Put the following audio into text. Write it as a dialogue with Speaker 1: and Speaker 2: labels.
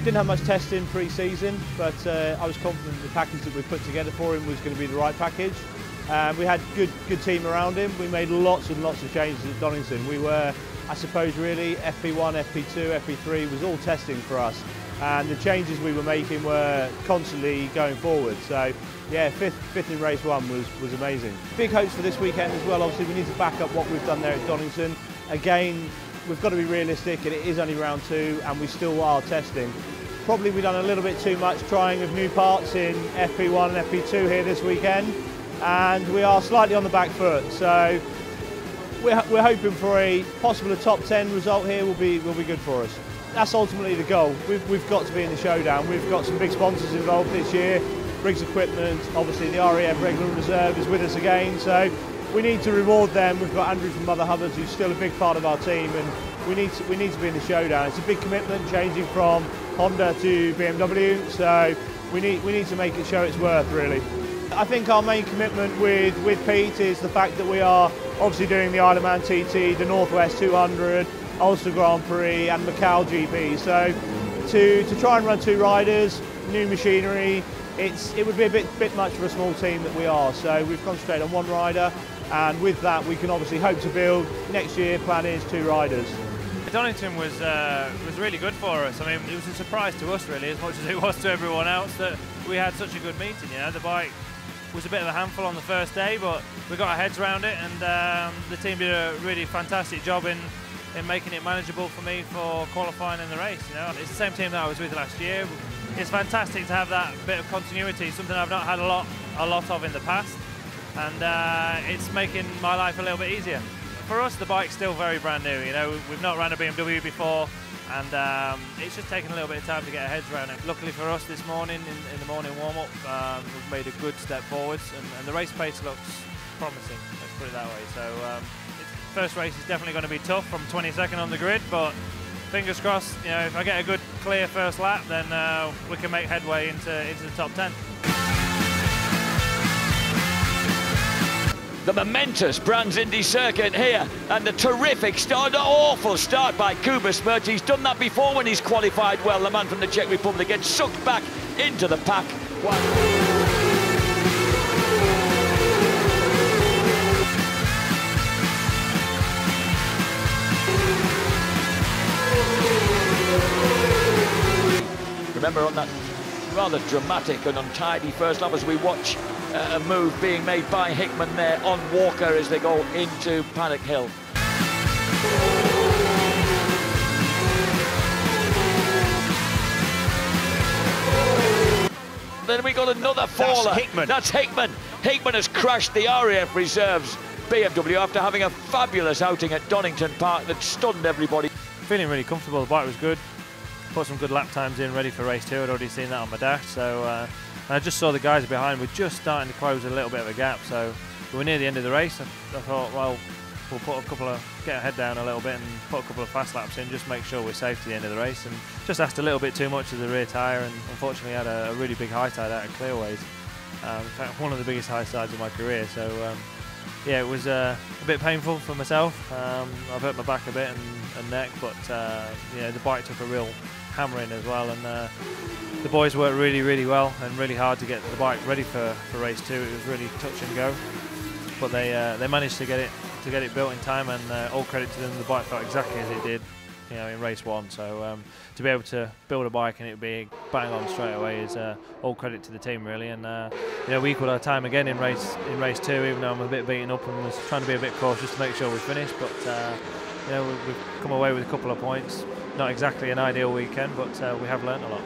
Speaker 1: Didn't have much testing pre-season, but I was confident the package that we put together for him was going to be the right package. We had good team around him. We made lots and lots of changes at Donington. We were, I suppose, really FP1, FP2, FP3 was all testing for us, and the changes we were making were constantly going forward. So yeah, fifth in race one was amazing. Big hopes for this weekend as well. Obviously we need to back up what we've done there at Donington. Again, we've got to be realistic, and it is only round 2 and we still are testing. Probably we've done a little bit too much trying with new parts in FP1 and FP2 here this weekend, and we are slightly on the back foot. So we're hoping for a possible top 10 result here will be good for us. That's ultimately the goal. We've got to be in the showdown. We've got some big sponsors involved this year. Briggs Equipment, obviously the RAF Reserves is with us again, so we need to reward them. We've got Andrew from Mother Hubbards, who's still a big part of our team, and we need to be in the showdown. It's a big commitment, changing from Honda to BMW, so we need to make it show its worth, really. I think our main commitment with Pete is the fact that we are obviously doing the Isle of Man TT, the Northwest 200, Ulster Grand Prix and Macau GP. So to try and run 2 riders, new machinery, it would be a bit much for a small team that we are. So we've concentrated on 1 rider, and with that we can obviously hope to build next year. Plan is 2 riders.
Speaker 2: Donington was really good for us. I mean, it was a surprise to us really, as much as it was to everyone else, that we had such a good meeting. You know, the bike was a bit of a handful on the first day, but we got our heads around it, and the team did a really fantastic job in making it manageable for me for qualifying in the race. You know, it's the same team that I was with last year. It's fantastic to have that bit of continuity, something I've not had a lot of in the past, and it's making my life a little bit easier. For us, the bike's still very brand new. You know, we've not run a BMW before, and it's just taken a little bit of time to get our heads around it. Luckily for us this morning, in the morning warm-up, we've made a good step forwards, and the race pace looks promising, let's put it that way. So first race is definitely going to be tough from 22nd on the grid, but fingers crossed, you know, if I get a good clear first lap, then we can make headway into the top 10.
Speaker 3: The momentous Brands Indy circuit here, and the terrific start, the awful start by Kuba Smirch. He's done that before when he's qualified well. The man from the Czech Republic gets sucked back into the pack. Remember, on that rather dramatic and untidy first lap, as we watch a move being made by Hickman there on Walker as they go into Paddock Hill. Then we got another faller.
Speaker 2: That's Hickman.
Speaker 3: That's Hickman. Hickman has crashed the RAF Reserves BMW after having a fabulous outing at Donington Park that stunned everybody.
Speaker 2: Feeling really comfortable. The bike was good. Put some good lap times in, ready for race 2. I'd already seen that on my dash, so and I just saw the guys behind were just starting to close a little bit of a gap. So we were near the end of the race. I thought, well, we'll get our head down a little bit and put a couple of fast laps in, just make sure we're safe to the end of the race. And just asked a little bit too much of the rear tyre, and unfortunately had a really big high side out of clearways. In fact, one of the biggest high sides of my career. So yeah, it was a bit painful for myself. I've hurt my back a bit and neck, but yeah, the bike took a real hammering as well, and the boys worked really well and really hard to get the bike ready for race 2. It was really touch and go, but they managed to get it built in time, and all credit to them. The bike felt exactly as it did, you know, in race 1. So to be able to build a bike and it be bang on straight away is all credit to the team, really. And you know, we equalled our time again in race 2, even though I'm a bit beaten up and was trying to be a bit cautious to make sure we finished. But you know, we've come away with a couple of points. Not exactly an ideal weekend, but we have learnt a lot.